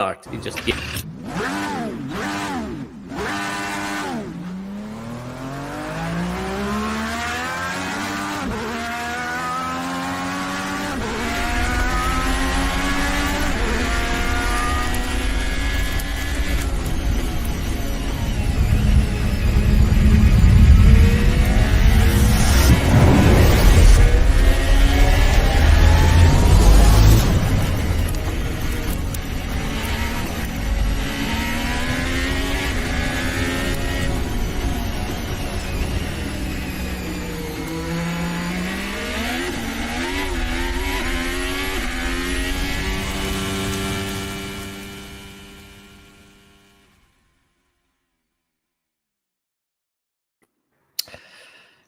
start. It just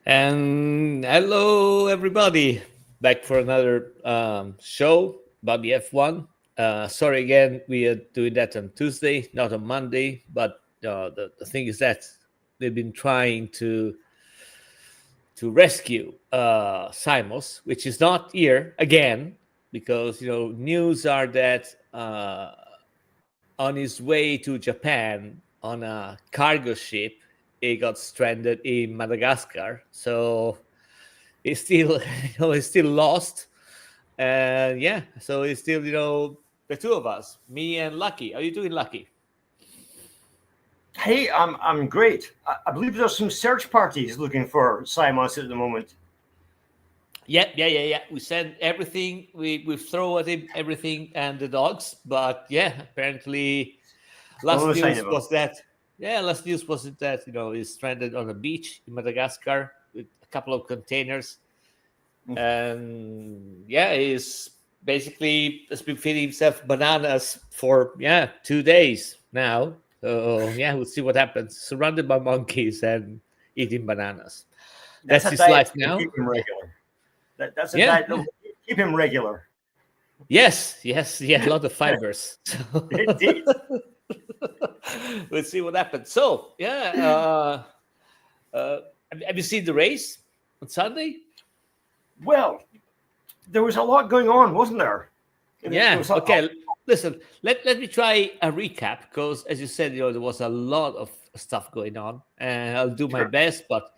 And hello, everybody. Back for another show about the F1. Sorry again, we are doing that on Tuesday, not on Monday. But the thing is that they've been trying to rescue Simos, which is not here again, because news are that on his way to Japan on a cargo ship, he got stranded in Madagascar. So he's still, he's still lost. And yeah, so it's still, the two of us, me and Lucky. How are you doing, Lucky? Hey, I'm great. I believe there's some search parties looking for Simons at the moment. Yeah. We sent everything. We throw at him everything and the dogs. But yeah, apparently last news was that he's stranded on a beach in Madagascar with a couple of containers. And yeah, he's basically has been feeding himself bananas for 2 days now. So yeah, we'll see what happens. Surrounded by monkeys and eating bananas. That's his life now. Keep him regular. That's a diet that will keep him regular. Yes, a lot of fibers. Indeed. We'll see what happens. So yeah, have you seen the race on Sunday? Well, there was a lot going on, wasn't there? Okay. Listen, let me try a recap, because as you said, there was a lot of stuff going on, and I'll do my best. But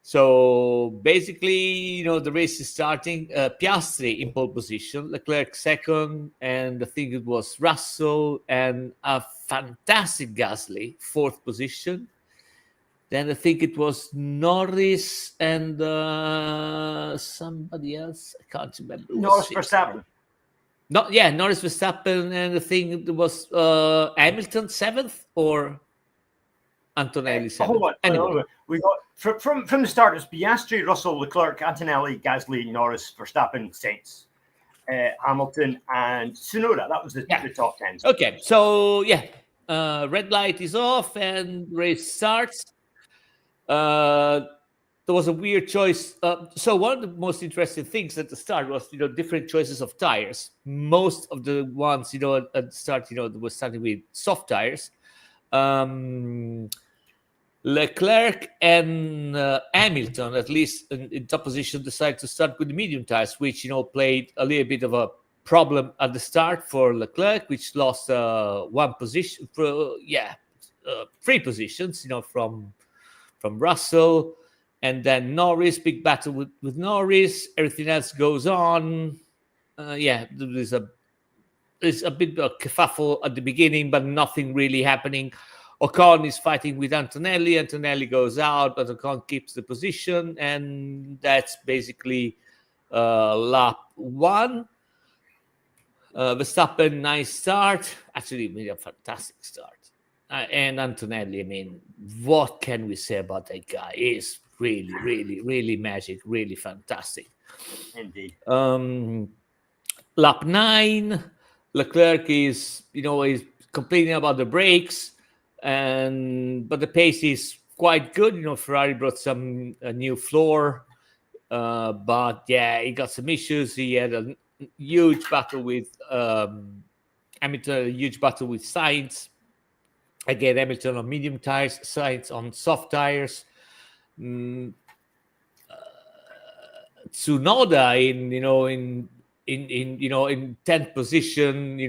so basically, the race is starting. Piastri in pole position, Leclerc second, and I think it was Russell and a fantastic Gasly fourth position. Then I think it was Norris and somebody else. I can't remember. Norris Verstappen. Norris Verstappen, and I think it was Hamilton seventh or Antonelli seventh. Anyway, we got from the start. It's Piastri, Russell, Leclerc, Antonelli, Gasly, Norris, Verstappen, Sainz, Hamilton, and Tsunoda. That was the top 10. Okay, so red light is off and race starts. There was a weird choice. So one of the most interesting things at the start was, different choices of tires. Most of the ones, at the start, was starting with soft tires. Leclerc and Hamilton, at least in top position, decided to start with the medium tires, which, played a little bit of a problem at the start for Leclerc, which lost one position, 3 positions, from Russell. And then Norris, big battle with Norris. Everything else goes on. There's a bit of a kerfuffle at the beginning, but nothing really happening. Ocon is fighting with Antonelli. Antonelli goes out, but Ocon keeps the position. And that's basically lap 1. Verstappen, nice start. Actually, made a fantastic start. And Antonelli, I mean, what can we say about that guy? He's really, really, really magic, really fantastic. Indeed. Lap 9, Leclerc is, is complaining about the brakes, but the pace is quite good. Ferrari brought some new floor, but he got some issues. He had a huge battle with Hamilton, a huge battle with Sainz. Again, Hamilton on medium tires, Sainz on soft tires. Tsunoda in 10th position,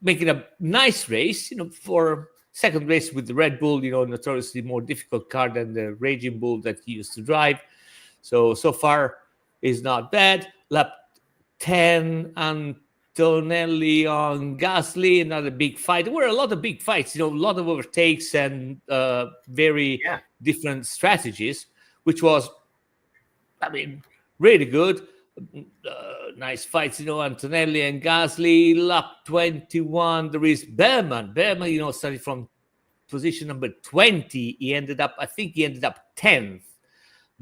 making a nice race, for second race with the Red Bull, notoriously more difficult car than the Raging Bull that he used to drive. So far is not bad. Lap 10, Antonelli on Gasly, another big fight. There were a lot of big fights, a lot of overtakes and very different strategies, which was, really good. Nice fights, Antonelli and Gasly. Lap 21, there is Behrman. Behrman, started from position number 20. I think he ended up 10th.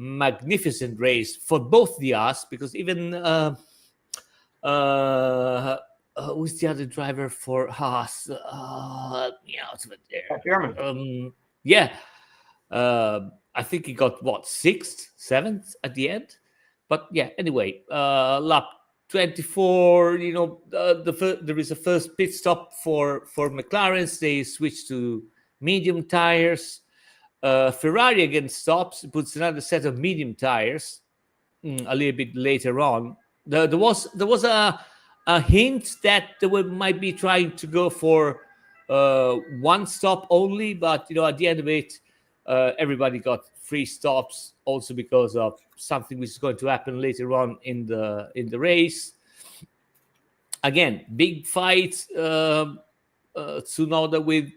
Magnificent race for both the Haas, because even who's the other driver for Haas? I think he got 6th, 7th at the end. But yeah, anyway, lap 24, there is a first pit stop for McLaren. They switch to medium tires. Ferrari again stops, puts another set of medium tires a little bit later on. There was a hint that they might be trying to go for one stop only, but at the end of it, everybody got 3 stops, also because of something which is going to happen later on in the race. Again, big fight. Tsunoda with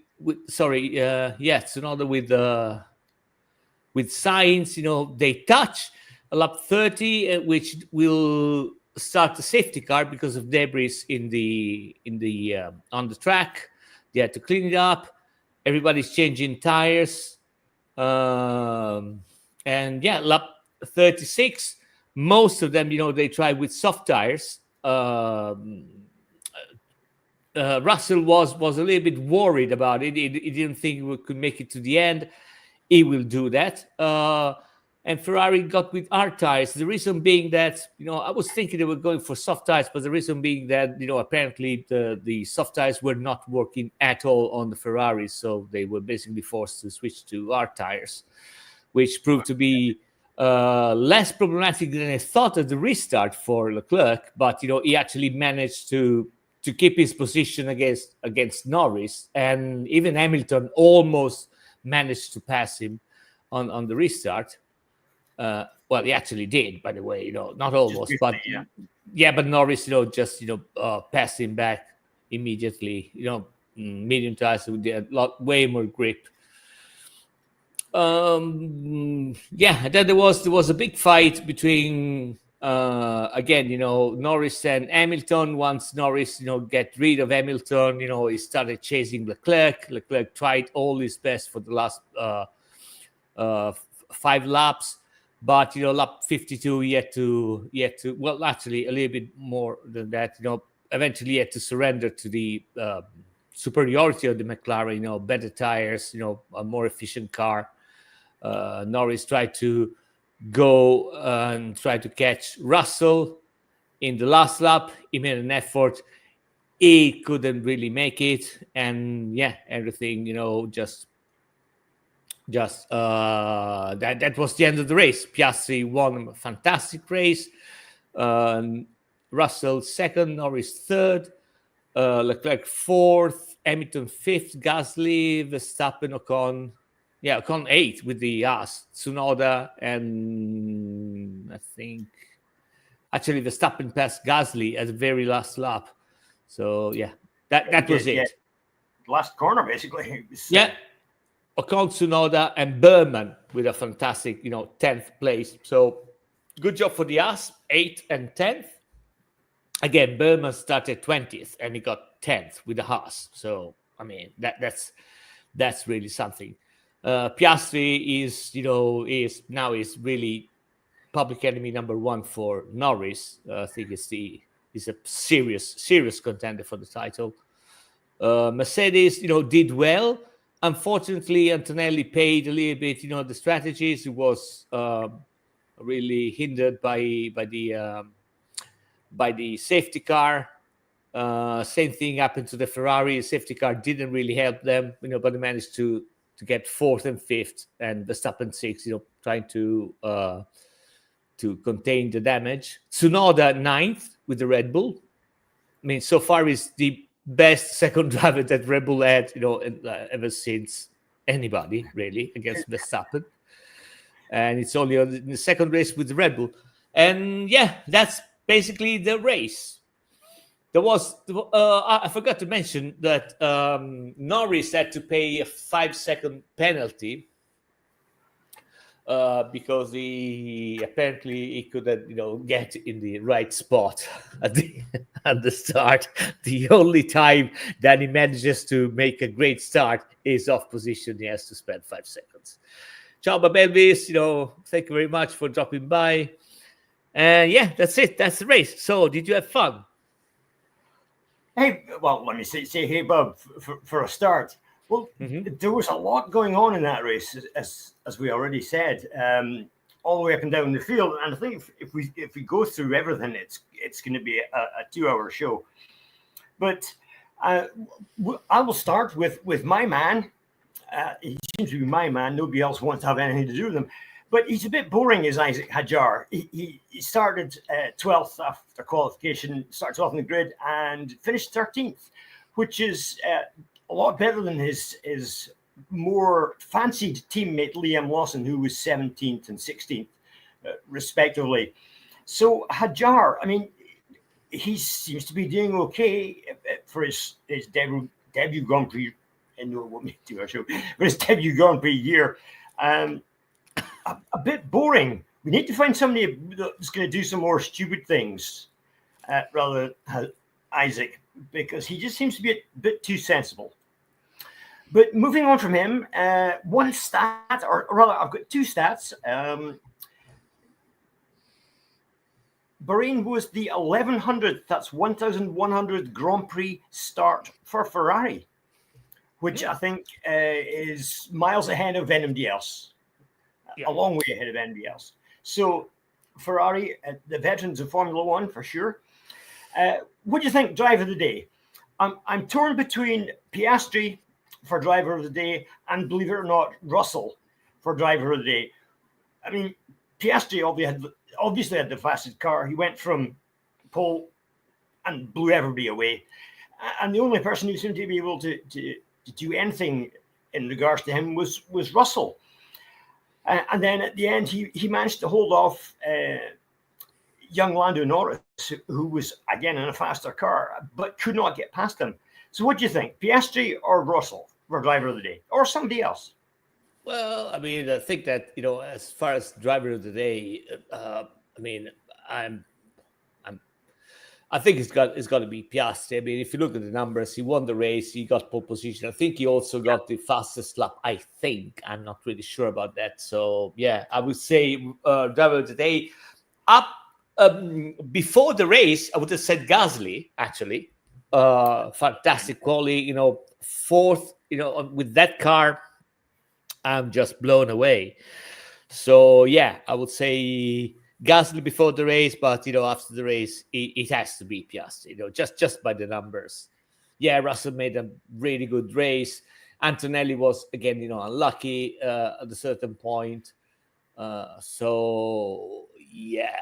Sainz. They touch a lap 30, which will start the safety car because of debris on the track. They had to clean it up. Everybody's changing tires. Lap 36, most of them, they try with soft tires. Russell was a little bit worried about it. He didn't think we could make it to the end. He will do that. And Ferrari got with hard tires. The reason being that, I was thinking they were going for soft tires, but the reason being that, apparently the soft tires were not working at all on the Ferraris. So they were basically forced to switch to hard tires, which proved to be less problematic than I thought at the restart for Leclerc. But, he actually managed to keep his position against Norris. And even Hamilton almost managed to pass him on the restart. Well, he actually did, by the way, not almost, but but Norris, just passed him back immediately. Medium tires with a way more grip. Then there was a big fight between again, Norris and Hamilton. Once Norris, get rid of Hamilton, he started chasing Leclerc. Leclerc tried all his best for the last 5 laps. But lap 52, he had to. Well, actually, a little bit more than that. Eventually, he had to surrender to the superiority of the McLaren. Better tires. A more efficient car. Norris tried to go and try to catch Russell in the last lap. He made an effort. He couldn't really make it, and everything. That was the end of the race. Piastri won a fantastic race. Russell 2nd, Norris 3rd, Leclerc 4th, Hamilton 5th, Gasly, Verstappen, Ocon 8th with the Haas, Tsunoda, and I think actually Verstappen passed Gasly at the very last lap. So that was it. Last corner, basically. Ocon, Tsunoda, and Behrman with a fantastic, 10th place. So good job for the Haas, 8th and 10th. Again, Behrman started 20th and he got 10th with the Haas. So that's really something. Piastri is really public enemy number 1 for Norris. I think he's a serious contender for the title. Mercedes, did well. Unfortunately, Antonelli paid a little bit, the strategies. It was really hindered by the safety car. Same thing happened to the Ferrari. The safety car didn't really help them, but they managed to get 4th and 5th, and Verstappen 6th, trying to contain the damage. Tsunoda 9th with the Red Bull. So far is the best second driver that Red Bull had, ever since anybody really against Verstappen. And it's only in the second race with the Red Bull. And yeah, that's basically the race. There was, I forgot to mention that Norris had to pay a 5-second penalty because he couldn't, get in the right spot at the start. The only time that he manages to make a great start is off position. He has to spend 5 seconds. Ciao, Babelvis. Thank you very much for dropping by. And yeah, that's it. That's the race. So, did you have fun? Hey, well, let me say hey, Bob, for a start. Well, there was a lot going on in that race, as we already said, all the way up and down the field. And I think if we go through everything, it's going to be a 2-hour show. But I will start with my man. He seems to be my man. Nobody else wants to have anything to do with him. But he's a bit boring, is Isaac Hadjar. He started 12th after qualification, started 12th in the grid, and finished 13th, which is a lot better than his more fancied teammate Liam Lawson, who was 17th and 16th, respectively. So Hadjar, I mean, he seems to be doing okay for his debut Grand Prix. I know what we do our show, but his debut Grand Prix year. A bit boring. We need to find somebody that's going to do some more stupid things rather than Isaac, because he just seems to be a bit too sensible. But moving on from him, one stat, or rather, I've got two stats. Bahrain was the 1100th, that's 1,100 Grand Prix start for Ferrari, which I think is miles ahead of anybody else. A long way ahead of anybody else. So Ferrari, the veterans of Formula One for sure. What do you think, driver of the day? I'm torn between Piastri for driver of the day and, believe it or not, Russell for driver of the day. I mean, Piastri obviously had the fastest car. He went from pole and blew everybody away. And the only person who seemed to be able to do anything in regards to him was Russell. And then at the end, he managed to hold off young Lando Norris, who was, again, in a faster car, but could not get past him. So what do you think, Piastri or Russell for driver of the day, or somebody else? Well, I mean, I think that, as far as driver of the day, I mean, I think it's got to be Piastri. I mean, if you look at the numbers, he won the race, he got pole position. I think he also got the fastest lap. I think, I'm not really sure about that. So yeah, I would say driver of the day. Up before the race, I would have said Gasly. Actually, fantastic quality. Fourth. With that car, I'm just blown away. So yeah, I would say Gasly before the race, but after the race, it has to be Piastri. Just by the numbers. Yeah, Russell made a really good race. Antonelli was again, unlucky at a certain point. So yeah,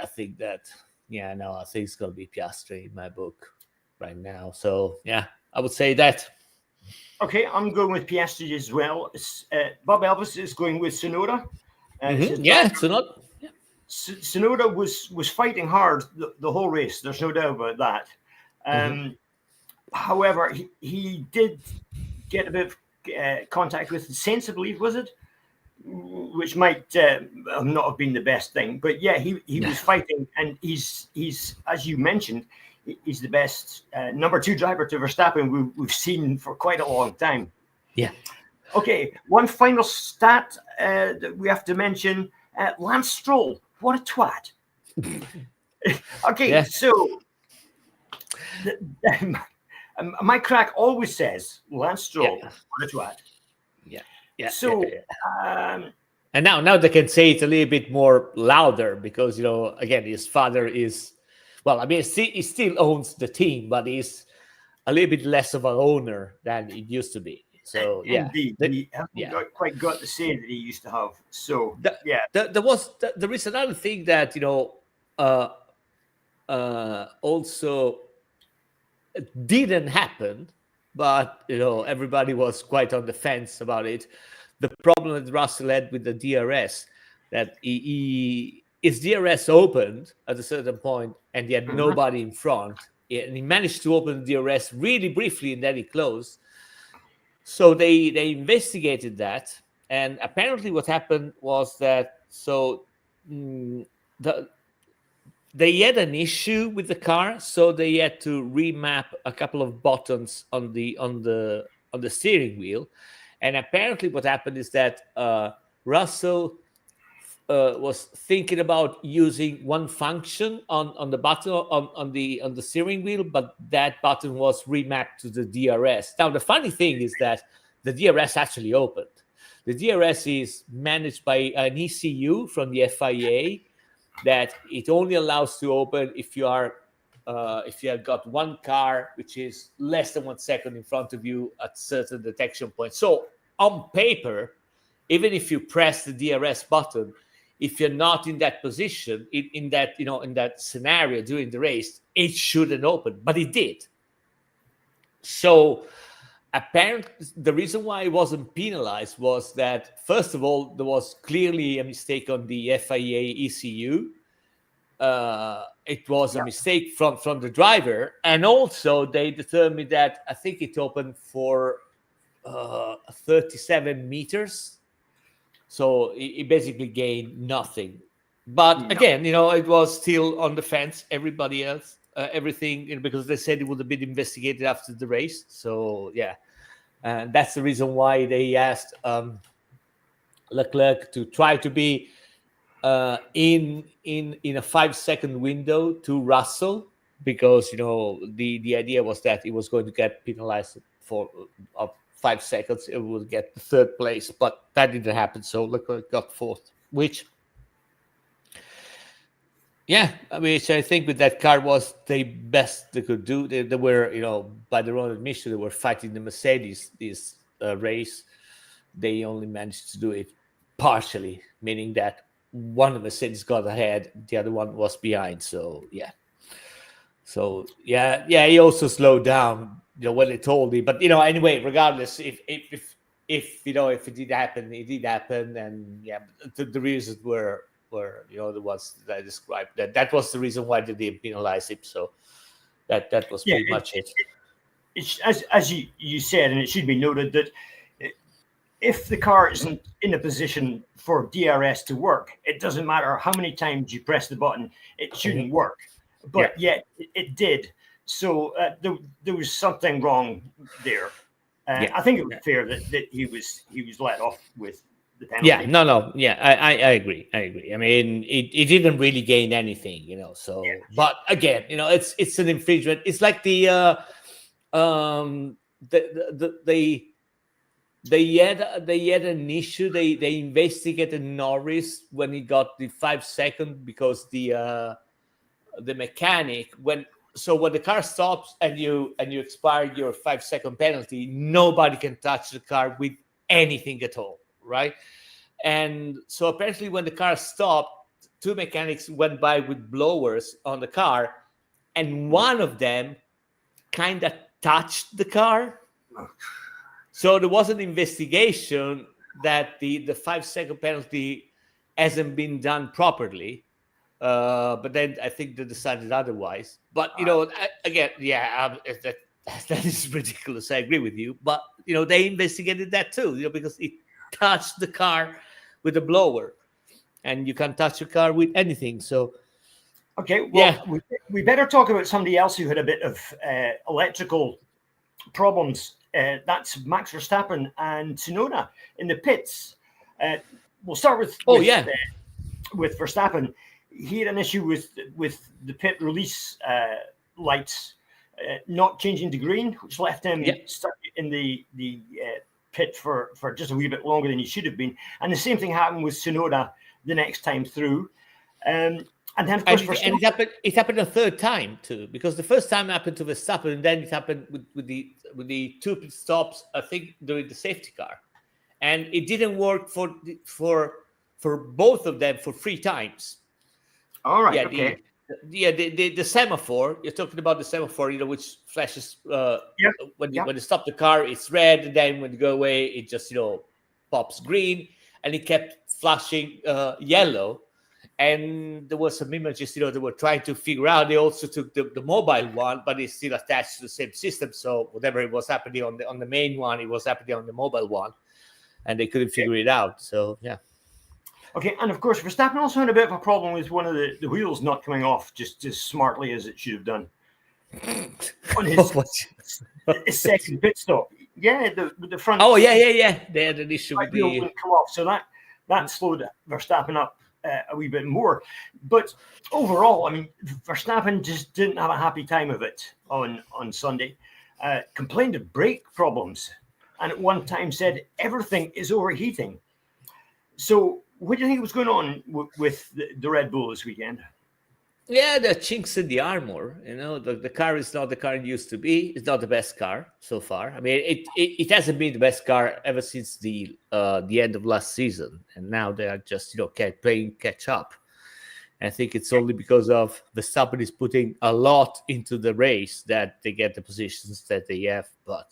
I think that. Yeah, no, I think it's gonna be Piastri in my book right now. So yeah, I would say that. Okay, I'm going with Piastri as well. Bob Elvis is going with Tsunoda. Yeah, Tsunoda. Tsunoda was fighting hard the whole race. There's no doubt about that. However, he did get a bit of contact with Sainz, I believe, was it? Which might not have been the best thing. But yeah, he was fighting, and he's as you mentioned, he's the best number 2 driver to Verstappen we've seen for quite a long time. Yeah. Okay, one final stat that we have to mention: Lance Stroll. What a twat. Okay, yeah. So my crack always says Lance Stroll, what a twat. Yeah. So, and now they can say it a little bit more louder because, again, his father is, well, I mean, he still owns the team, but he's a little bit less of an owner than it used to be. So he hasn't quite got the say that he used to have. So there is another thing that also didn't happen, but everybody was quite on the fence about it. The problem that Russell had with the DRS, that his DRS opened at a certain point and he had nobody in front, and he managed to open the DRS really briefly and then he closed. So they investigated that, and apparently what happened was that they had an issue with the car, so they had to remap a couple of buttons on the steering wheel. And apparently what happened is that Russell was thinking about using one function on the button on the steering wheel, but that button was remapped to the DRS. Now the funny thing is that the DRS actually opened. The DRS is managed by an ECU from the FIA that it only allows to open if you have got one car which is less than 1 second in front of you at certain detection points. So on paper, even if you press the DRS button, if you're not in that position, in that scenario during the race, it shouldn't open, but it did. So apparently, the reason why it wasn't penalized was that, first of all, there was clearly a mistake on the FIA ECU. It was a mistake from the driver, and also they determined that I think it opened for 37 meters. So it basically gained nothing. But again, it was still on the fence. Everybody else, everything, because they said it would have been investigated after the race. So yeah, and that's the reason why they asked Leclerc to try to be in a 5-second window to Russell, because the idea was that he was going to get penalized for 5 seconds. It would get the third place, but that didn't happen. So Leclerc got fourth, which I think with that car was the best they could do. They were, by their own admission, they were fighting the Mercedes this race. They only managed to do it partially, meaning that one of the Mercedes got ahead, the other one was behind. So yeah. He also slowed down, when they told him. But anyway, regardless, if it did happen, it did happen, and the reasons were the ones that I described. That was the reason why they didn't penalize him. So that was pretty much it. It's as you said, and it should be noted that if the car isn't in a position for DRS to work, it doesn't matter how many times you press the button, it shouldn't work. But yet it did. So there was something wrong there. I think it was fair that he was let off with the penalty. I agree. I mean, it didn't really gain anything, So, but again, it's an infringement. It's like they had an issue. They investigated Norris when he got the 5 second, because the mechanic, when the car stops and you expire your 5 second penalty, nobody can touch the car with anything at all, right? And so apparently when the car stopped, 2 mechanics went by with blowers on the car, and one of them kind of touched the car. So there was an investigation that the 5 second penalty hasn't been done properly. But then I think they decided otherwise. But again, that is ridiculous. I agree with you. But they investigated that too, because it touched the car with a blower, and you can touch a car with anything. So okay, well, we better talk about somebody else who had a bit of electrical problems. That's Max Verstappen and Tsunoda in the pits. We'll start with Verstappen. He had an issue with the pit release lights not changing to green, which left him stuck in the pit for just a wee bit longer than he should have been. And the same thing happened with Tsunoda the next time through. And then, of course, it happened a third time too, because the first time happened to Verstappen, and then it happened with the 2 pit stops, I think, during the safety car, and it didn't work for both of them for 3 times. All right. Okay. the semaphore. You're talking about the semaphore, which flashes Yeah, when yeah. you stop the car, it's red, and then when you go away, it just pops green, and it kept flashing yellow. And there was some images, they were trying to figure out. They also took the mobile one, but it's still attached to the same system. So whatever it was happening on the main one, it was happening on the mobile one, and they couldn't figure it out. So yeah. Okay, and of course, Verstappen also had a bit of a problem with one of the wheels not coming off just as smartly as it should have done on his second pit stop. Yeah, the front. Oh yeah. They had an issue with wheel wouldn't come off, so that slowed Verstappen up a wee bit more. But overall, I mean, Verstappen just didn't have a happy time of it on Sunday. Complained of brake problems, and at one time said everything is overheating. So, what do you think was going on with the Red Bull this weekend? Yeah, the chinks in the armor. The car is not the car it used to be. It's not the best car so far. I mean, it hasn't been the best car ever since the end of last season, and now they are just playing catch up. And I think it's only because of Verstappen is putting a lot into the race that they get the positions that they have, but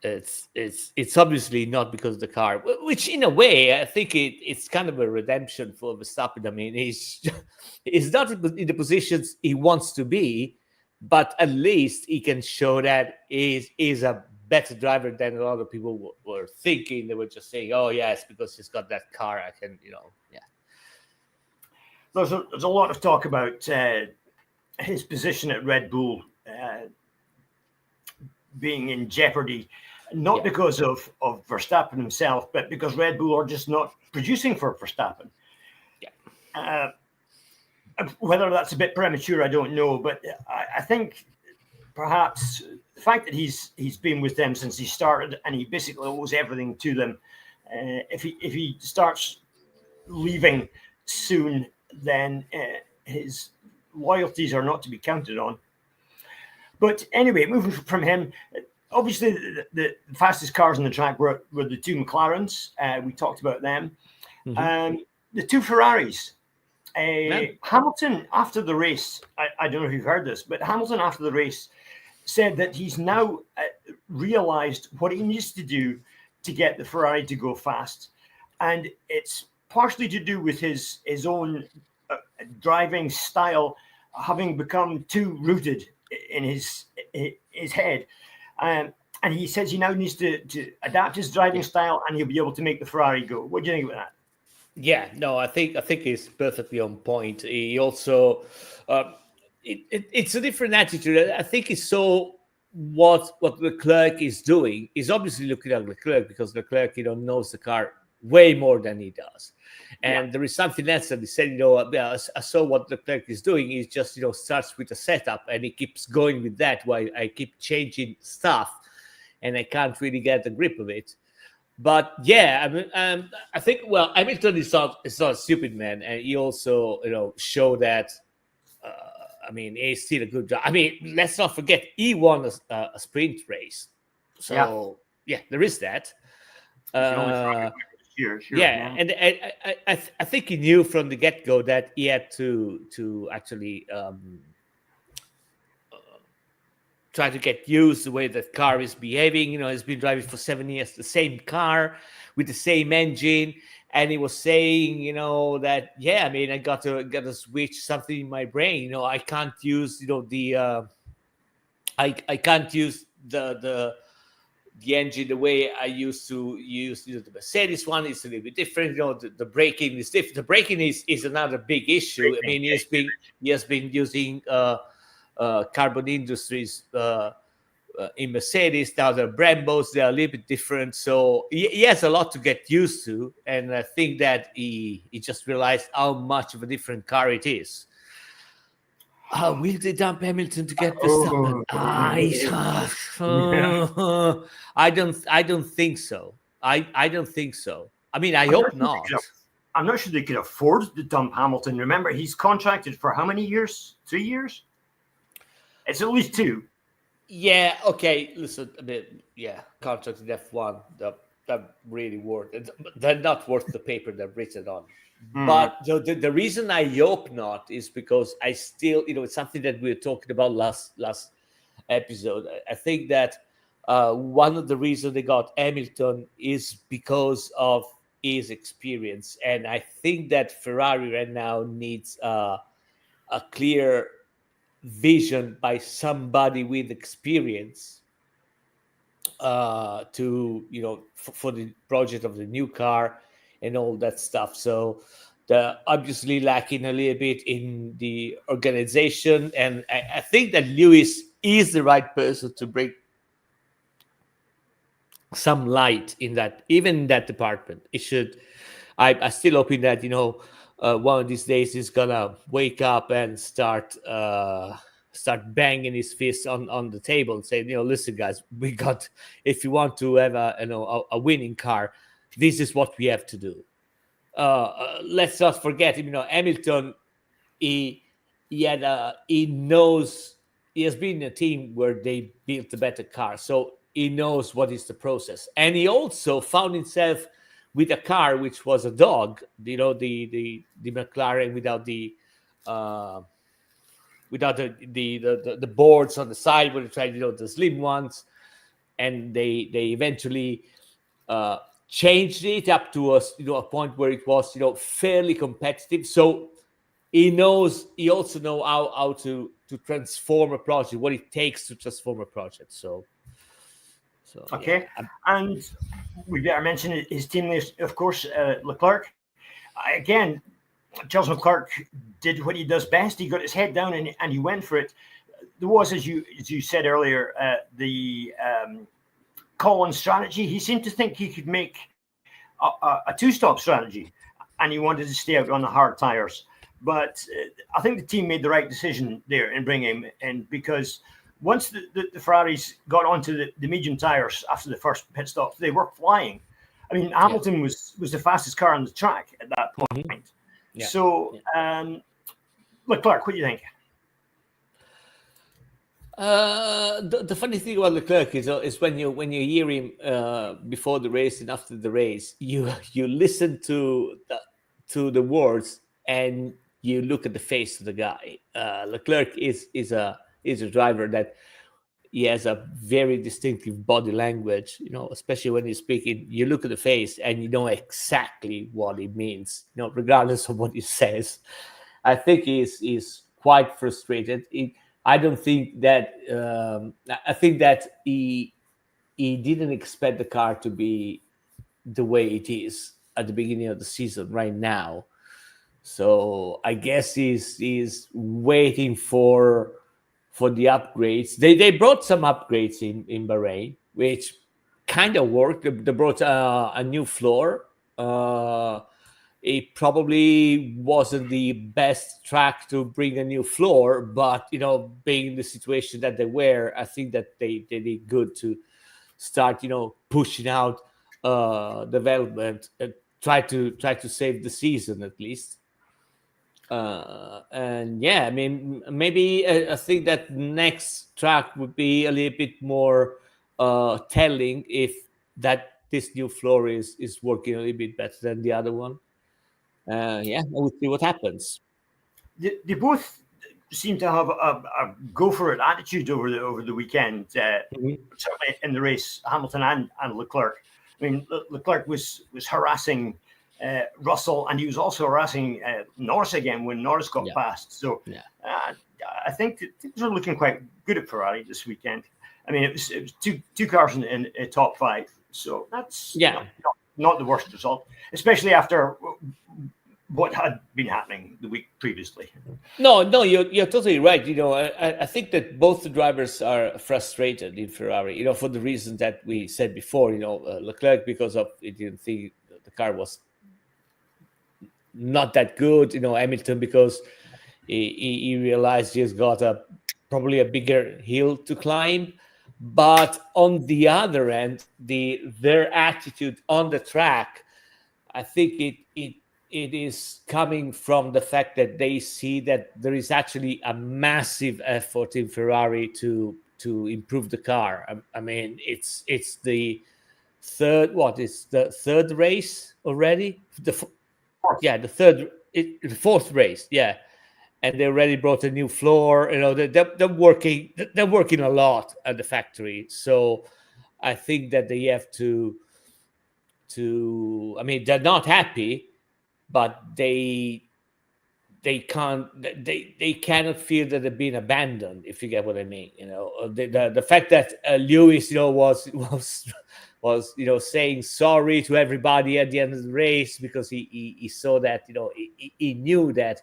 it's obviously not because of the car, which in a way I think it's kind of a redemption for Verstappen. I mean, he's not in the positions he wants to be, but at least he can show that he's a better driver than a lot of people were thinking. They were just saying, oh yes, because he's got that car, I can, yeah. There's a lot of talk about his position at Red Bull being in jeopardy. Not because of Verstappen himself, but because Red Bull are just not producing for Verstappen. Yeah. Whether that's a bit premature, I don't know. But I think perhaps the fact that he's been with them since he started and he basically owes everything to them. If he starts leaving soon, then his loyalties are not to be counted on. But anyway, moving from him. Obviously, the fastest cars on the track were the two McLarens. We talked about them. Mm-hmm. The two Ferraris. Hamilton, after the race, I don't know if you've heard this, but Hamilton, after the race, said that he's now realized what he needs to do to get the Ferrari to go fast. And it's partially to do with his own driving style having become too rooted in his head. And he says he now needs to adapt his driving style, and he'll be able to make the Ferrari go. What do you think about that? Yeah, no, I think he's perfectly on point. He also, it's a different attitude. I think he saw what Leclerc is doing. He's obviously looking at Leclerc because Leclerc, knows the car way more than he does. And there is something else that he said, I saw what Leclerc is doing. He just, starts with a setup and he keeps going with that while I keep changing stuff and I can't really get the grip of it. But yeah, I mean, I think, Hamilton is not a stupid man. And he also, showed that, he's still a good driver. I mean, let's not forget, he won a sprint race. So yeah, there is that. Sure, yeah, and I think he knew from the get-go that he had to actually try to get used to the way that car is behaving. He's been driving for 7 years the same car with the same engine, and he was saying, that I got to switch something in my brain. I can't use I can't use the engine the way I used to use the Mercedes one. Is a little bit different. The braking is different. The braking is another big issue. I mean, he has been using Carbon Industries in Mercedes. Now the Brembos, they're a little bit different. So he has a lot to get used to, and I think that he just realized how much of a different car it is. Will they dump Hamilton to get Verstappen? I don't think so. I don't think so. I mean, I hope not. I'm not sure they could afford to dump Hamilton. Remember, he's contracted for how many years? 3 years? It's at least 2. Yeah. Okay. Listen, contracted F1. really worth it. They're not worth the paper they're written on. Mm. But the reason I hope not is because I still, it's something that we were talking about last episode. I think that one of the reasons they got Hamilton is because of his experience, and I think that Ferrari right now needs a clear vision by somebody with experience to for the project of the new car and all that stuff. So they're obviously lacking a little bit in the organization, and I think that Lewis is the right person to bring some light in that, even in that department. It should. I still hoping that one of these days he's gonna wake up and start banging his fist on the table and say, listen, guys, we got. If you want to have a winning car, this is what we have to do. Let's not forget, Hamilton. He knows he has been in a team where they built a better car, so he knows what is the process, and he also found himself with a car which was a dog, the McLaren without the boards on the side where they tried, the slim ones, and they eventually changed it up to a point where it was fairly competitive. So he also know how to transform a project, what it takes to transform a project. So okay, yeah. And we better mention his teammate, of course, Leclerc. Again, Charles Leclerc did what he does best. He got his head down and he went for it. There was, as you said earlier, the call on strategy. He seemed to think he could make a two-stop strategy, and he wanted to stay out on the hard tires. But I think the team made the right decision there in bringing him in, because once the Ferraris got onto the medium tires after the first pit stop, they were flying. I mean, Hamilton was the fastest car on the track at that point. Mm-hmm. Yeah. So, Leclerc, what do you think? The funny thing about Leclerc is when you hear him before the race and after the race, you listen to the words and you look at the face of the guy. Leclerc is a driver that he has a very distinctive body language, especially when he's speaking. You look at the face and you know exactly what it means, regardless of what he says. I think he's quite frustrated. I don't think that. I think that he didn't expect the car to be the way it is at the beginning of the season right now. So I guess he's waiting for the upgrades. They brought some upgrades in Bahrain, which kind of worked. They brought a new floor. It probably wasn't the best track to bring a new floor, but being in the situation that they were, I think that they did good to start pushing out development and try to save the season at least. And yeah, I mean, maybe I think that next track would be a little bit more telling if that this new floor is working a little bit better than the other one. Yeah, we'll see what happens. They both seem to have a go for it attitude over the weekend. Certainly in the race, Hamilton and Leclerc. I mean, Leclerc was harassing Russell, and he was also harassing Norris again when Norris got past. So I think things are looking quite good at Ferrari this weekend. I mean, it was two cars in top five, so that's not the worst result, especially after what had been happening the week previously. No, you're totally right. I think that both the drivers are frustrated in Ferrari, for the reasons that we said before. Leclerc, because of he didn't think the car was not that good. Hamilton, because he realized he's got probably a bigger hill to climb. But on the other end, their attitude on the track, I think it is coming from the fact that they see that there is actually a massive effort in Ferrari to improve the car. I mean, it's the the third race already? The fourth race, yeah. And they already brought a new floor. They're working. They're working a lot at the factory. So I think that they have to. I mean, they're not happy, but they can't. They cannot feel that they're being abandoned. If you get what I mean, the fact that Lewis, was saying sorry to everybody at the end of the race because he saw that he knew that.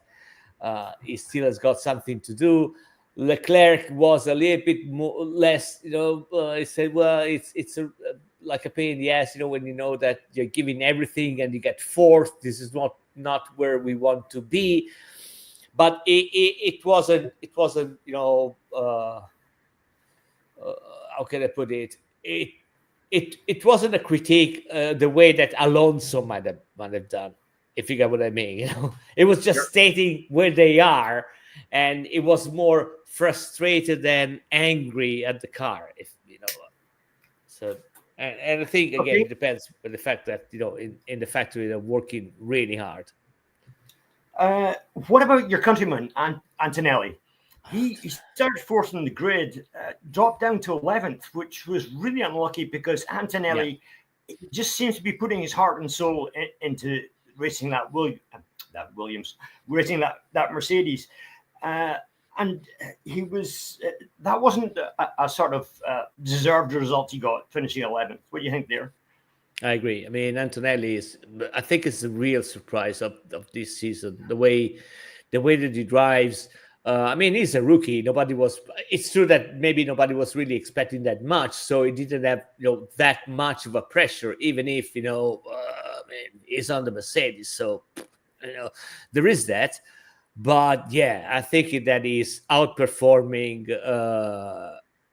He still has got something to do. Leclerc was a little bit less, he said, well, it's like a pain in the ass, when you know that you're giving everything and you get fourth. This is not where we want to be. But it wasn't, how can I put it? It wasn't a critique the way that Alonso might have done. If you get what I mean, it was just stating where they are, and it was more frustrated than angry at the car. So and I think again it depends on the fact that in the factory they're working really hard. What about your countryman Antonelli? He started fourth on the grid, dropped down to 11th, which was really unlucky because Antonelli just seems to be putting his heart and soul into racing that Williams, racing that Mercedes, and he was. That wasn't a sort of deserved result he got, finishing 11th. What do you think there? I agree. I mean, Antonelli I think it's the real surprise of this season. The way that he drives. I mean, he's a rookie. It's true that maybe nobody was really expecting that much, so he didn't have that much of a pressure. Even if he's on the Mercedes, so there is that. But yeah, I think that he's outperforming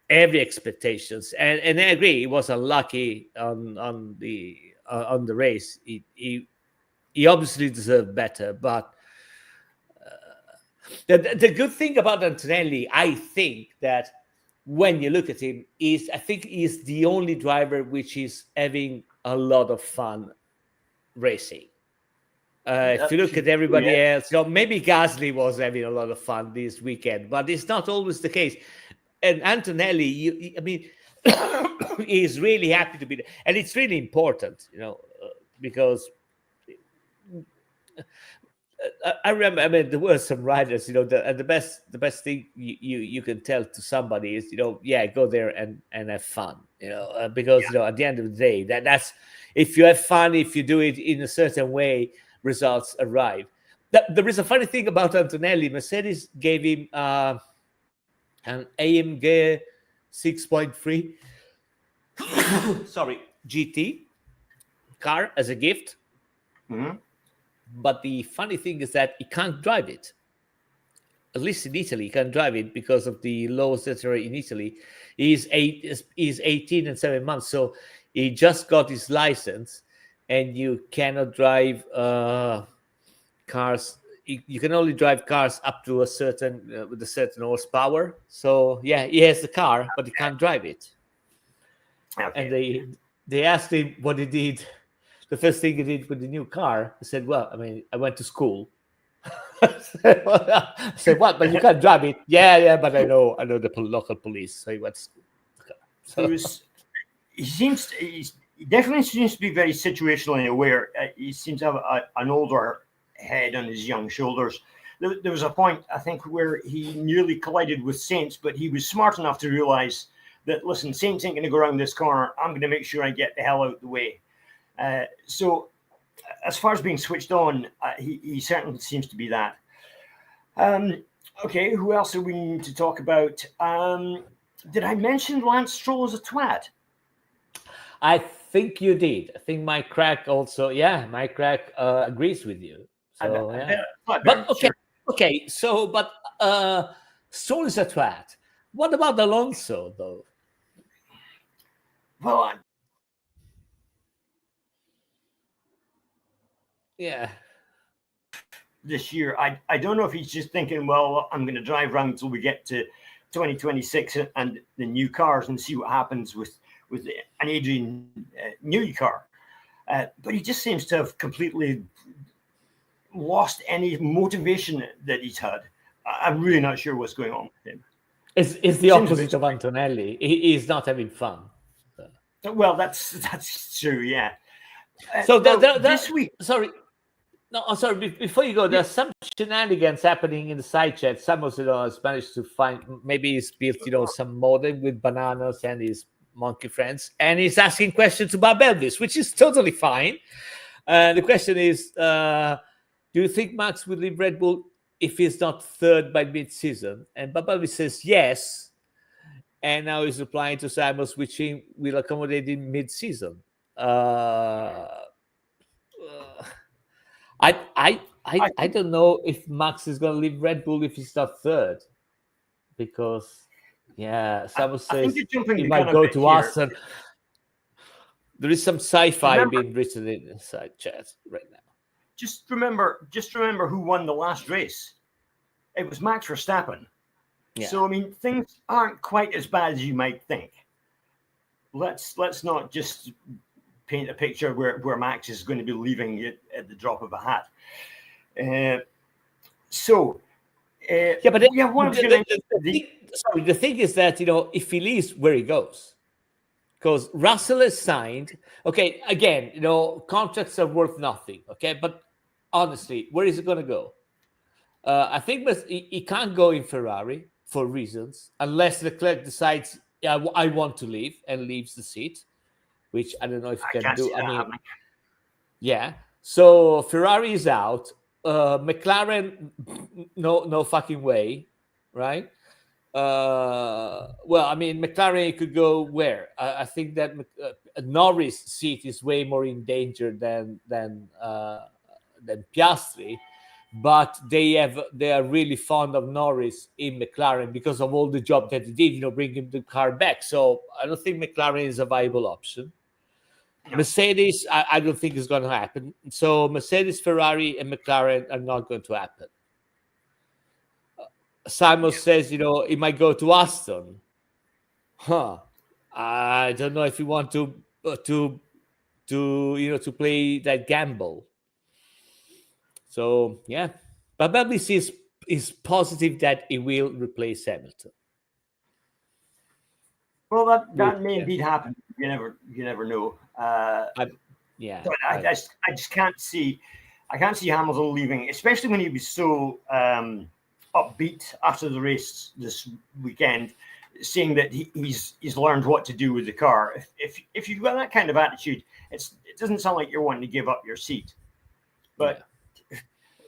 every expectations, and I agree. He was unlucky on the race. He obviously deserved better, but. The good thing about Antonelli, I think that when you look at him, I think he's the only driver which is having a lot of fun racing. If you look at everybody else, maybe Gasly was having a lot of fun this weekend, but it's not always the case. And Antonelli, he's really happy to be there, and it's really important, because. I remember. I mean, there were some riders. The best thing you can tell to somebody is, go there and have fun. Because at the end of the day, that's if you have fun, if you do it in a certain way, results arrive. There is a funny thing about Antonelli. Mercedes gave him an AMG 6.3, sorry, GT car as a gift. Mm-hmm. But the funny thing is that he can't drive it. At least in Italy, he can't drive it because of the laws that are in Italy. He's 18 and 7 months, so he just got his license, and you cannot drive cars. You can only drive cars up to a certain with a certain horsepower. So yeah, he has the car, but he can't drive it. Okay. And they asked him what he did. The first thing he did with the new car, he said, well, I mean, I went to school. I said, what? But you can't drive it. Yeah, but I know the local police. So he went to school. So he definitely seems to be very situationally aware. He seems to have an older head on his young shoulders. There was a point, I think, where he nearly collided with Sainz, but he was smart enough to realize that, listen, Sainz ain't going to go around this corner. I'm going to make sure I get the hell out of the way. So as far as being switched on, he certainly seems to be that. Okay, who else do we need to talk about? Did I mention Lance Stroll as a twat? I think you did. I think Mike Crack also. Yeah, Mike Crack agrees with you. So but okay, sure. Okay. So, but Stroll is a twat. What about Alonso, though? Well, yeah. This year, I don't know if he's just thinking, well, I'm going to drive around until we get to 2026 and the new cars and see what happens with an Adrian new car. But he just seems to have completely lost any motivation that he's had. I'm really not sure what's going on with him. It's the opposite of Antonelli. He's not having fun. Well, that's true, yeah. So this week, sorry. No, I'm sorry. Before you go, there's some shenanigans happening in the side chat. Someone has managed to find, maybe he's built, some modem with bananas and his monkey friends, and he's asking questions about Elvis, which is totally fine. The question is, do you think Max will leave Red Bull if he's not third by mid-season? And Babelvis says yes, and now he's replying to Simons, which he will accommodate in mid-season. I don't know if Max is going to leave Red Bull if he's not third, because someone says he might go to Aston. There is some sci-fi being written in the side chat right now. Just remember who won the last race. It was Max Verstappen. Yeah. So I mean, things aren't quite as bad as you might think. Let's not just paint a picture where Max is going to be leaving it at the drop of a hat. The thing is that if he leaves, where he goes, because Russell is signed. Okay, again, contracts are worth nothing. Okay, but honestly, where is he going to go? I think he can't go in Ferrari for reasons, unless Leclerc decides I want to leave and leaves the seat, which I don't know if he can do. So Ferrari is out. McLaren, no fucking way, right? McLaren could go where? I think that Norris' seat is way more in danger than Piastri, but they are really fond of Norris in McLaren because of all the job that he did, bringing the car back. So I don't think McLaren is a viable option. Mercedes, I don't think is going to happen. So Mercedes, Ferrari, and McLaren are not going to happen. Simon says, he might go to Aston. I don't know if you want to play that gamble. So but Babis is positive that he will replace Hamilton. Well, that may indeed happen. You never know. I just can't see. I can't see Hamilton leaving, especially when he was so upbeat after the race this weekend, saying that he's learned what to do with the car. If you've got that kind of attitude, it doesn't sound like you're wanting to give up your seat. But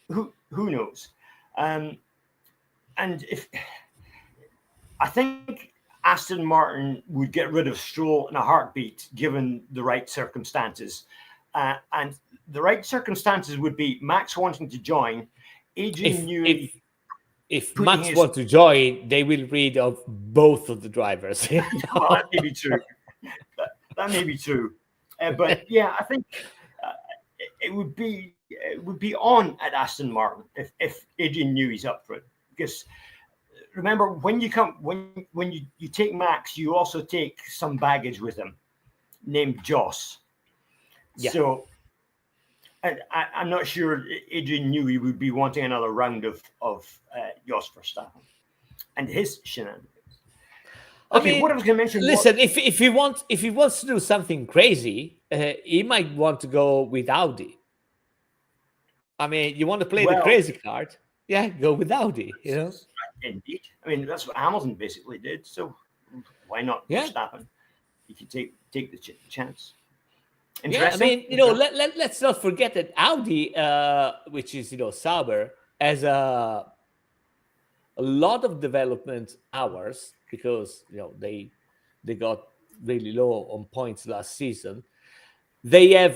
who knows? And if I think Aston Martin would get rid of Stroll in a heartbeat, given the right circumstances. And the right circumstances would be Max wanting to join, Adrian Newey. If Max wants to join, they will rid of both of the drivers. Well, that may be true. That may be true. But I think it would be on at Aston Martin if Adrian Newey's up for it, because. Remember, when you take Max, you also take some baggage with him, named Joss. Yeah. So, I'm not sure Adrian Newey would be wanting another round of Jos Verstappen and his shenanigans. Okay, what I was going to mention. Listen, if he wants to do something crazy, he might want to go with Audi. You want to play the crazy card? Yeah, go with Audi. Indeed. That's what Hamilton basically did. So why not Verstappen? You can take the chance. Interesting. Let's not forget that Audi, which is Sauber, has a lot of development hours because they got really low on points last season. They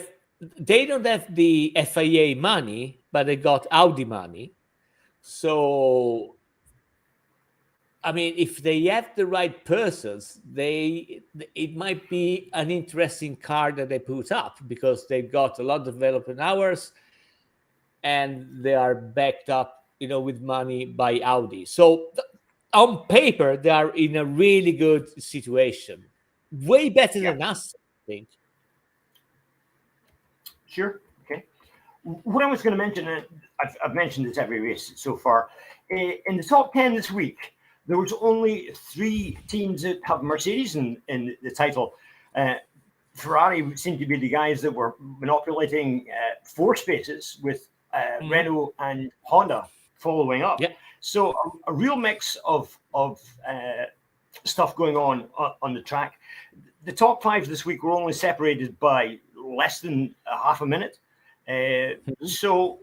don't have the FIA money, but they got Audi money. So if they have the right persons, it might be an interesting card that they put up because they've got a lot of development hours and they are backed up, with money by Audi. So on paper, they are in a really good situation. Way better than us, I think. Sure. Okay. What I was going to mention, I've mentioned this every race so far. In the top 10 this week, there was only 3 teams that have Mercedes in the title. Ferrari seemed to be the guys that were manipulating 4 spaces with Renault and Honda following up. Yeah. So a real mix of stuff going on the track. The top 5 this week were only separated by less than a half a minute. So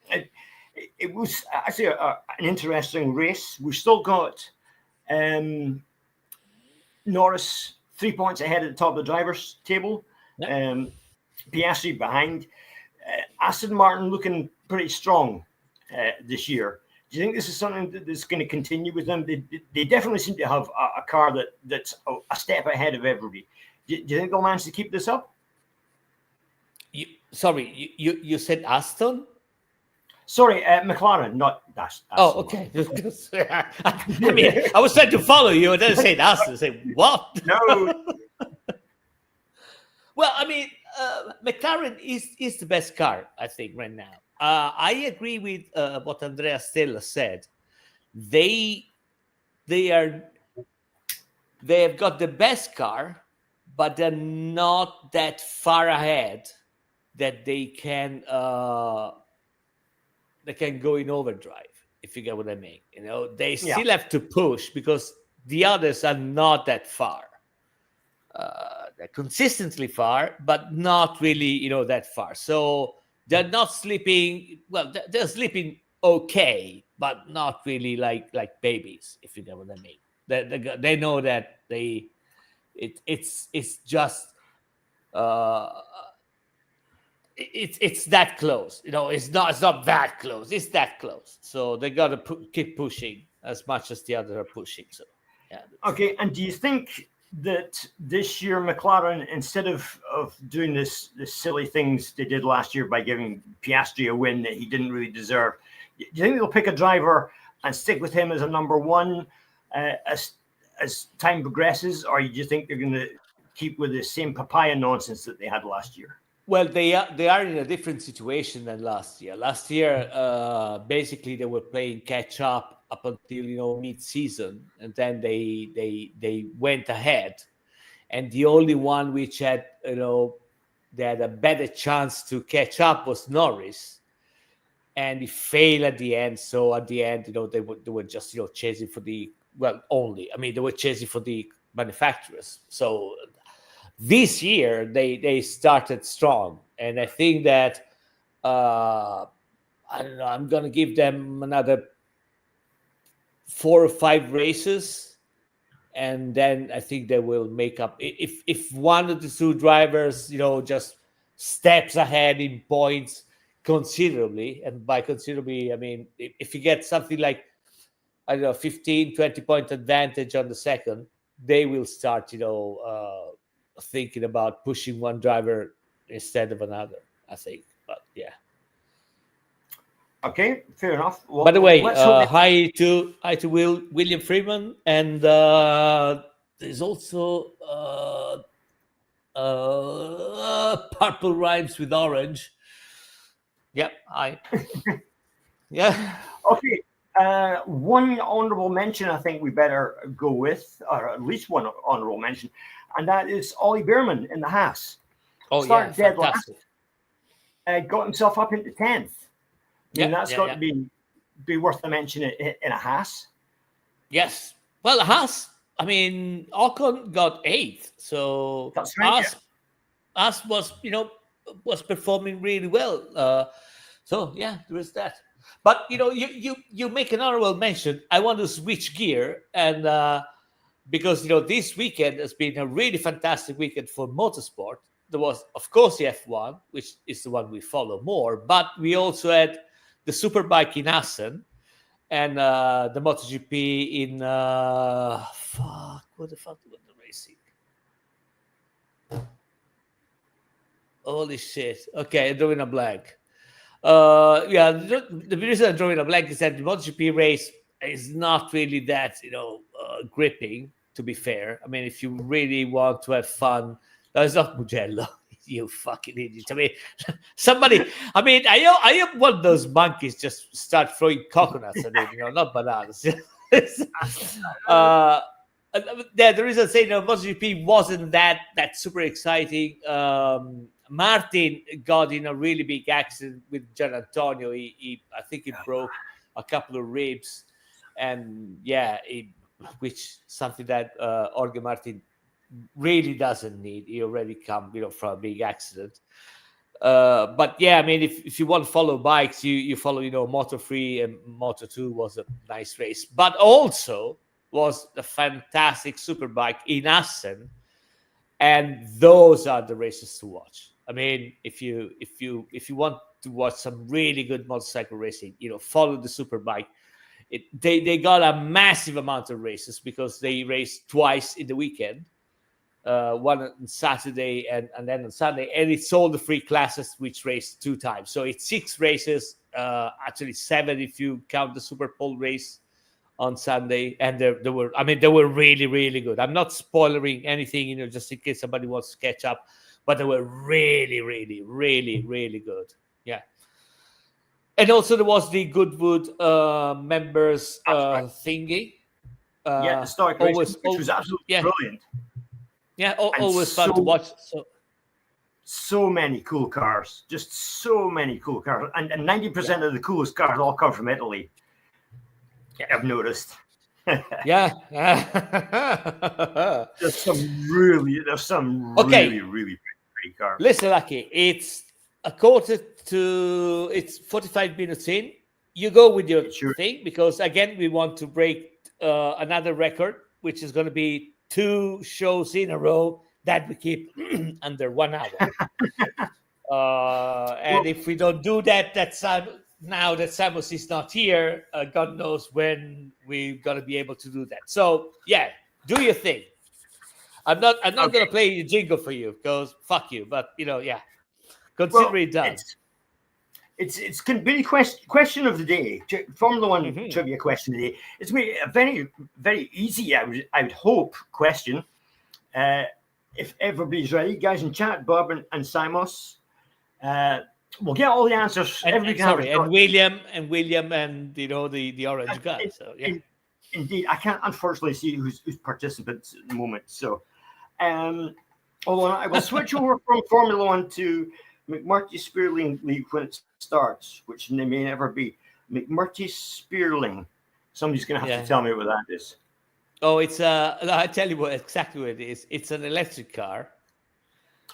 it was actually an interesting race. We've still got Norris 3 points ahead at the top of the drivers' table. Yep. Piastri behind. Aston Martin looking pretty strong this year. Do you think this is something that's going to continue with them? They definitely seem to have a car that's a step ahead of everybody. Do you think they'll manage to keep this up? You said Aston? Sorry, McLaren, not Aston. Oh, okay. I mean, I was trying to follow you, and then I said Aston. I said, what? No. Well, I mean, McLaren is the best car, I think, right now. I agree with what Andrea Stella said. They have got the best car, but they're not that far ahead that they can go in overdrive, if you get what I mean. You know, they still have to push because the others are not that far. They're consistently far, but not really, that far. So they're not sleeping. Well, they're sleeping okay, but not really like babies, if you get what I mean. They know that it's just it's that close. It's not that close. It's that close. So they gotta keep pushing as much as the others are pushing. So yeah. Okay, and do you think that this year McLaren, instead of doing this silly things they did last year by giving Piastri a win that he didn't really deserve, do you think they'll pick a driver and stick with him as a number 1 as time progresses, or do you think they're going to keep with the same papaya nonsense that they had last year? Well, they are in a different situation than last year. Last year, basically, they were playing catch up until mid-season, and then they went ahead. And the only one which had they had a better chance to catch up was Norris, and he failed at the end. So at the end, they were just chasing for the they were chasing for the manufacturers. So this year they started strong, and I think that I don't know. I'm gonna give them another 4 or 5 races, and then I think they will make up. If one of the 2 drivers, just steps ahead in points considerably, and by considerably, I mean if you get something like 15, 20 point advantage on the second, they will start, thinking about pushing one driver instead of another, I think. But yeah. Okay, fair enough. Well, by the way, hi to William Freeman, and there's also purple rhymes with orange. Yep, hi. Yeah. Okay. One honorable mention I think we better go with, or at least one honorable mention, and that is Ollie Beerman in the Haas. Started dead last. Got himself up into 10th. That's got to be worth a mention in a Haas. Yes. Well, Haas, I mean, Ocon got 8th. So that's right, Haas was, was performing really well. So yeah, there is that. But you make an honorable mention. I want to switch gear, and because this weekend has been a really fantastic weekend for motorsport. There was, of course, the F1, which is the one we follow more, but we also had the Superbike in Assen and the MotoGP in what the fuck was the racing? Holy shit! Okay, I'm drawing a blank. The reason I'm drawing a blank is that the MotoGP race is not really that, gripping, to be fair. I mean, if you really want to have fun, it's not Mugello. You fucking idiot. I mean, I hope one of those monkeys just start throwing coconuts at it, not bananas. The reason I say MotoGP wasn't that super exciting. Martin got in a really big accident with Gian Antonio. I think he broke a couple of ribs, and which something that Jorge Martin really doesn't need. He already come from a big accident. But yeah, I mean, if you want to follow bikes, you follow Moto3 and Moto2 was a nice race, but also was a fantastic superbike in Assen, and those are the races to watch. I mean, if you want to watch some really good motorcycle racing, follow the superbike. They got a massive amount of races because they race twice in the weekend. One on Saturday and then on Sunday, and it's all the free classes which race 2 times. So it's 6 races, actually 7 if you count the Super Pole race on Sunday. And they were really, really good. I'm not spoiling anything, just in case somebody wants to catch up, but they were really, really, really, really good. Yeah. And also there was the Goodwood members thingy. The Stoic race, which was absolutely brilliant. Yeah, always fun to watch. So many cool cars, just so many cool cars, and 90% of the coolest cars all come from Italy. I've noticed. Yeah. There's some really pretty cars. Listen, Lucky, it's 45 minutes in. You go with your thing, because again we want to break another record, which is going to be 2 shows in a row that we keep under 1 hour. And if we don't do that, now that Samos is not here, God knows when we're gonna be able to do that. So yeah, do your thing. I'm not gonna play a jingle for you because fuck you. But consider it done. It's been a question of the day, Formula One trivia question of the day. It's been a very, very easy, I would hope, question. If everybody's ready, guys in chat, Bob and Simos, we'll get all the answers. And William and the orange guy. So yeah. Indeed, I can't unfortunately see who's participants at the moment. So, although I will switch over from Formula One to McMurtry Spearling League when it starts, which they may never be. McMurtry Spearling. Somebody's going to have to tell me what that is. Oh, it's I tell you exactly what it is. It's an electric car.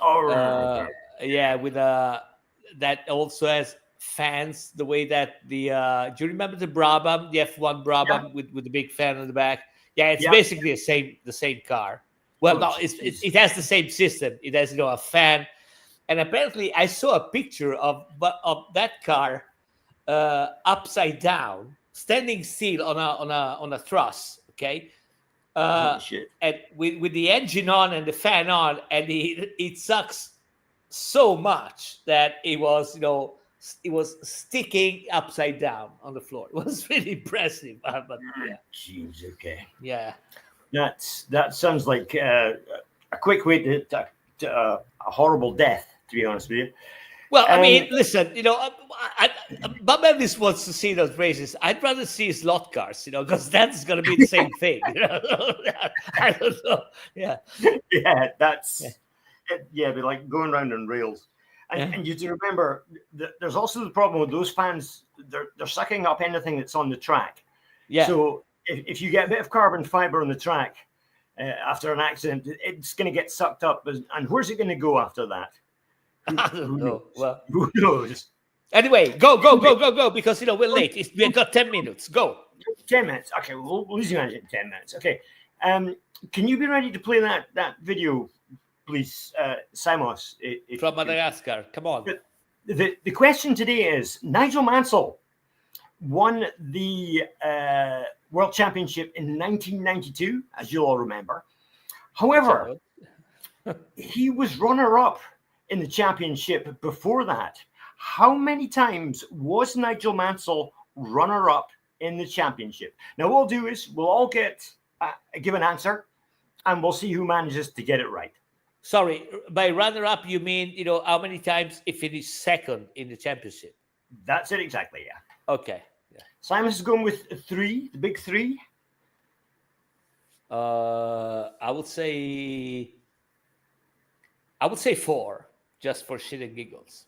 Oh, right. Yeah, with that also has fans. The way that do you remember the Brabham, the F1 Brabham with the big fan on the back? Yeah, it's basically the same car. Well, it has the same system. It has a fan. And apparently, I saw a picture of that car upside down, standing still on a truss. Okay, and with the engine on and the fan on, and it sucks so much that it was sticking upside down on the floor. It was really impressive. But yeah, jeez, okay, yeah, that sounds like a quick way to a horrible death. To be honest with you. Well, I mean, listen, Bob Evans wants to see those races. I'd rather see slot cars, because that's going to be the same thing. I don't know. Yeah. Yeah, they're like going around on rails. And you have to remember, there's also the problem with those fans, they're sucking up anything that's on the track. Yeah. So if you get a bit of carbon fiber on the track after an accident, it's going to get sucked up. And where's it going to go after that? I don't know. Well, who knows? Anyway, go, because we're late. We've got 10 minutes. Go. 10 minutes. Okay, we'll lose you in 10 minutes. Okay. Can you be ready to play that video, please, Simos? From Madagascar. Come on. The question today is: Nigel Mansell won the World Championship in 1992, as you'll all remember. However, he was runner-up in the championship before that. How many times was Nigel Mansell runner-up in the championship? Now, what we'll do is we'll all give an answer, and we'll see who manages to get it right. Sorry, by runner-up you mean how many times he finished second in the championship? That's it exactly. Yeah. Okay. Yeah. Simon's is going with 3, the big 3. I would say 4, just for shit and giggles.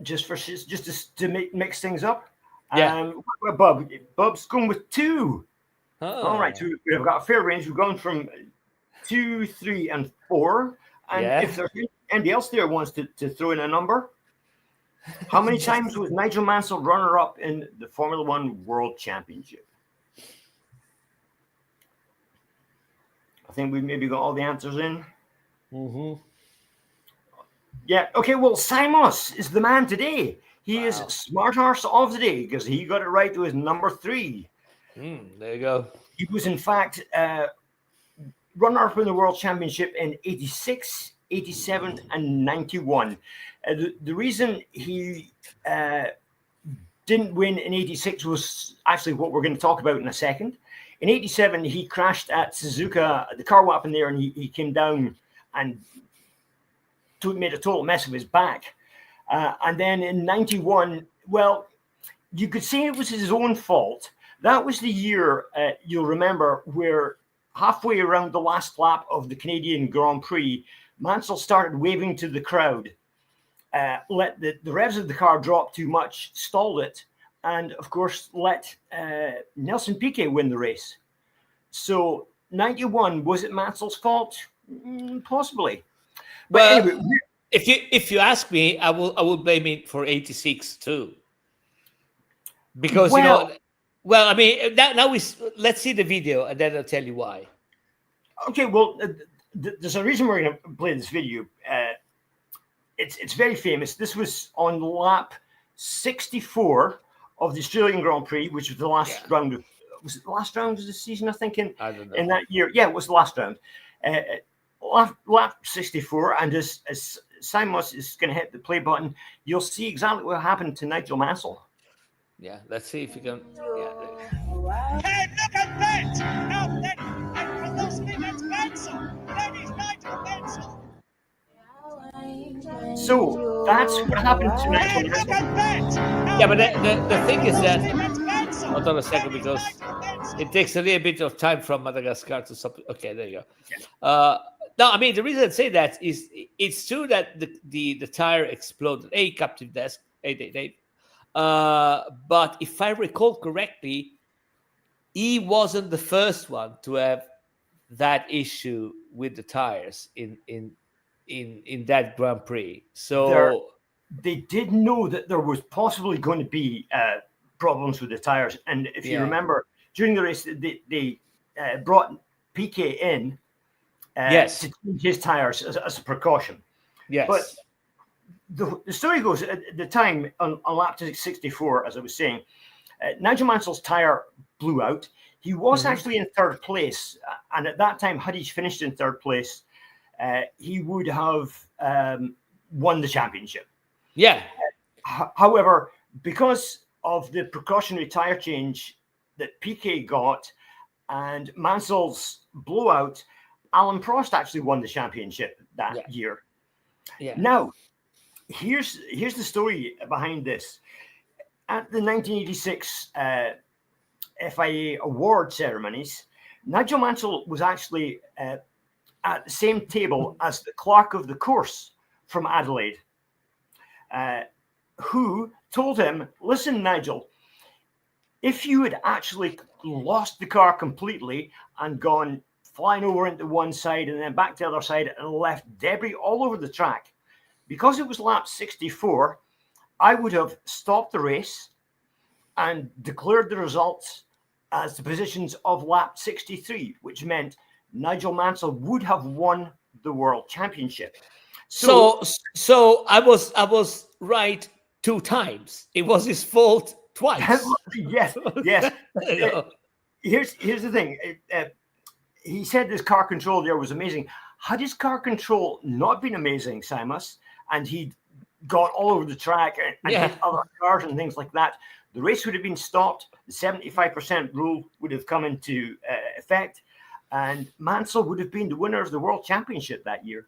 Just to mix things up. Yeah. What about Bub? Bub's going with 2. Oh. All right, so we've got a fair range. We've gone from 2, 3, and 4. And if there's anybody else there wants to throw in a number, how many times was Nigel Mansell runner-up in the Formula One World Championship? I think we've maybe got all the answers in. Mm-hmm. Yeah. Okay. Well, Simos is the man today. He is smart horse of the day because he got it right to his number 3. There you go. He was in fact runner-up in the World Championship in 86, 87, and 91. The reason he didn't win in 86 was actually what we're going to talk about in a second. In 87, he crashed at Suzuka, the car went up in there, and he came down and made a total mess of his back. And then in 91, well, you could say it was his own fault. That was the year, you'll remember, where halfway around the last lap of the Canadian Grand Prix, Mansell started waving to the crowd, let the revs of the car drop too much, stalled it, and of course let Nelson Piquet win the race. So 91, was it Mansell's fault? Possibly. But well, anyway, if you ask me, I will blame it for 86 too, because well, I mean, now let's see the video and then I'll tell you why. Okay, well, there's a reason we're going to play this video. It's very famous. This was on lap 64 of the Australian Grand Prix, which was the last round of. Was it the last round of the season? I think in that year. Yeah, it was the last round. Lap 64, and as Simos is going to hit the play button, you'll see exactly what happened to Nigel Mansell. Yeah, let's see if you can. Yeah. Hey, look at that! Now that and philosophy, that's Mansell. That is Nigel Mansell. So that's what happened to Nigel Mansell. Yeah, but the thing is that. Hold on a second, because it takes a little bit of time from Madagascar to stop. Okay, there you go. No, I mean, the reason I say that is it's true that the tire exploded. Captive desk, Dave. But if I recall correctly, he wasn't the first one to have that issue with the tires in that Grand Prix. So they did know that there was possibly going to be problems with the tires, and if you remember, during the race, they brought Piquet in to change his tires as a precaution. Yes, but the story goes at the time on lap 64, as I was saying, Nigel Mansell's tire blew out. He was actually in third place, and at that time, had he finished in third place, he would have won the championship. Yeah. However, because of the precautionary tire change that Piquet got and Mansell's blowout, Alan Prost actually won the championship that year. Yeah. Now, here's the story behind this. At the 1986 FIA award ceremonies, Nigel Mansell was actually at the same table as the clerk of the course from Adelaide, who told him, listen, Nigel, if you had actually lost the car completely and gone flying over into one side and then back to the other side and left debris all over the track, because it was lap 64, I would have stopped the race and declared the results as the positions of lap 63, which meant Nigel Mansell would have won the World Championship. So I was right 2 times. It was his fault twice. yes. Here's the thing. He said his car control there was amazing. Had his car control not been amazing, Simos, and he'd gone all over the track and hit other cars and things like that, the race would have been stopped. The 75% rule would have come into effect, and Mansell would have been the winner of the World Championship that year.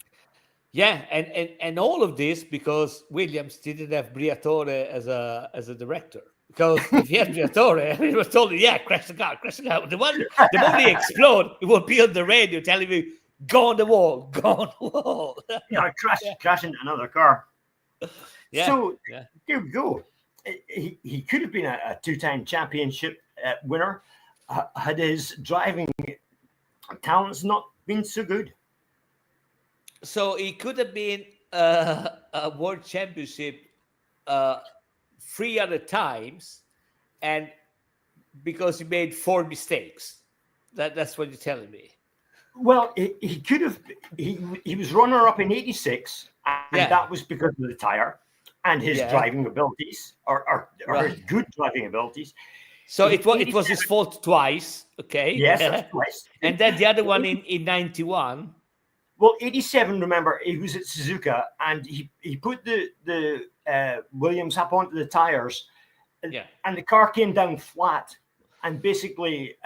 Yeah, and all of this because Williams didn't have Briatore as a director. Because if he had Briatore, he was told, yeah, crash the car. The moment they explode, it will be on the radio telling me, go on the wall. Yeah, crash into another car. Yeah. So yeah. there we go. He could have been a two-time championship winner had his driving talents not been so good. So he could have been a world championship 3 other times, and because he made 4 mistakes. That's what you're telling me. Well, he could have. He was runner-up in '86, and that was because of the tire and his driving abilities, or his good driving abilities. So it was his fault twice. Okay. Yes, twice. And then the other one in '91. Well, '87. Remember, he was at Suzuka, and he put the Williams up onto the tires, and the car came down flat, and basically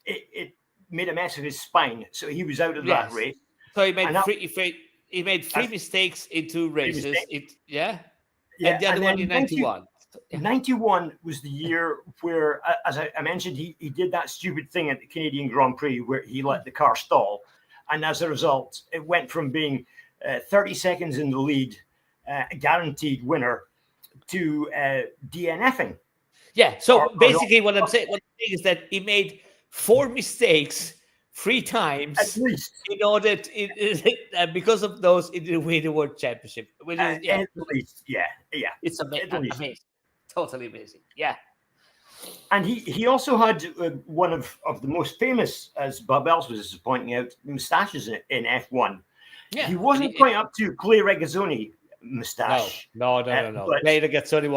it made a mess of his spine, so he was out of that race. So he made 3 mistakes in 2 races. And the other one in '91. 91 was the year where, as I mentioned, he did that stupid thing at the Canadian Grand Prix where he let the car stall. And as a result, it went from being 30 seconds in the lead, a guaranteed winner, to DNFing. Yeah. So basically, what I'm saying is that he made 4 mistakes 3 times at least in order to, because of those, he didn't win the world championship. Which is, at least, it's amazing, totally amazing. Yeah. And he also had one of the most famous, as Bob Ellis was pointing out, moustaches in F1. Yeah, he wasn't quite up to Clay Regazzoni moustache. No. Clay Regazzoni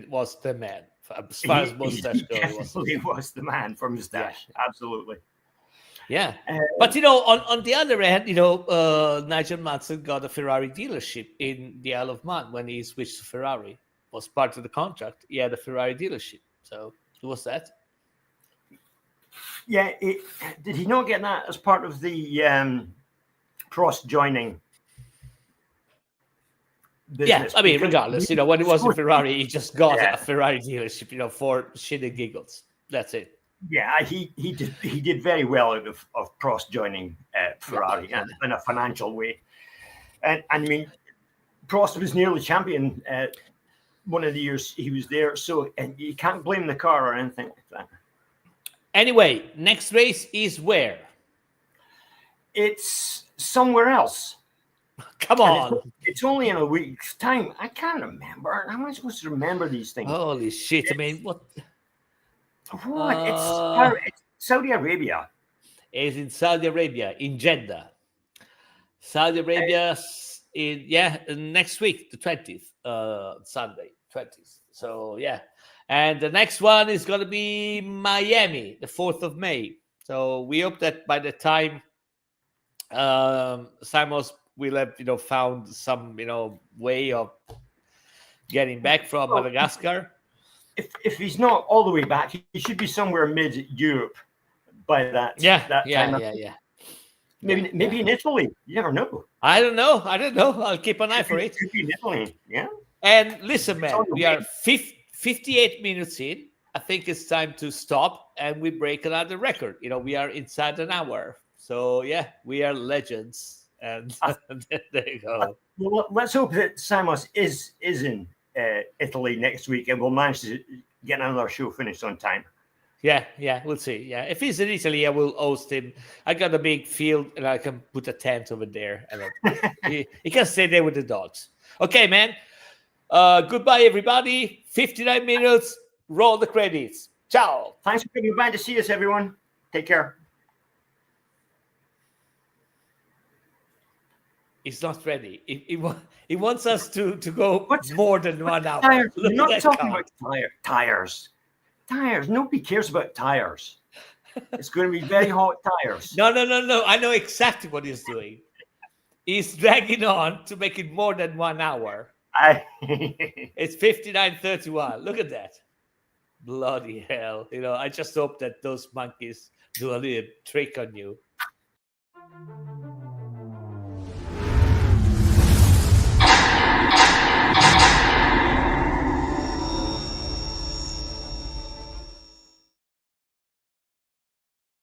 was the man. As far as moustache goes, he was the man for moustache. Yeah. Absolutely. Yeah. But, on the other hand, Nigel Mansell got a Ferrari dealership in the Isle of Man when he switched to Ferrari. Was part of the contract. He had a Ferrari dealership. So who was that? Yeah. Did he not get that as part of the Prost joining business? Yeah, I mean, regardless, when he was in Ferrari, he just got a Ferrari dealership, for shit and giggles. That's it. Yeah, he did very well out of Prost joining Ferrari in a financial way. And I mean, Prost was nearly champion one of the years he was there, so and you can't blame the car or anything like that. Anyway, next race is where? It's somewhere else. Come on. It's only in a week's time. I can't remember. How am I supposed to remember these things? Holy shit. I mean, what? It's Saudi Arabia. It's in Saudi Arabia, in Jeddah. Saudi Arabia next week, the 20th, Sunday, 20th. So, yeah. And the next one is going to be Miami, the 4th of May. So we hope that by the time Simons will have, found some, way of getting back from Madagascar. If he's not all the way back, he should be somewhere mid-Europe by that time. Yeah. Maybe in Italy. You never know. I don't know. I'll keep an eye for it. Could be in Italy, yeah. And listen, man, we are 58 minutes in. I think it's time to stop and we break another record. We are inside an hour. So, yeah, we are legends. And there you go. Well, let's hope that Simons is in Italy next week and we'll manage to get another show finished on time. Yeah, we'll see. Yeah, if he's in Italy, I will host him. I got a big field and I can put a tent over there. And he can stay there with the dogs. Okay, man. Goodbye, everybody. 59 minutes. Roll the credits. Ciao. Thanks for coming by to see us, everyone. Take care. He's not ready. He wants us to go more than 1 hour. Tires. We're not talking about tires. Tires. Nobody cares about tires. It's going to be very hot tires. No. I know exactly what he's doing. He's dragging on to make it more than 1 hour. It's 59:31. Look at that. Bloody hell. I just hope that those monkeys do a little trick on you.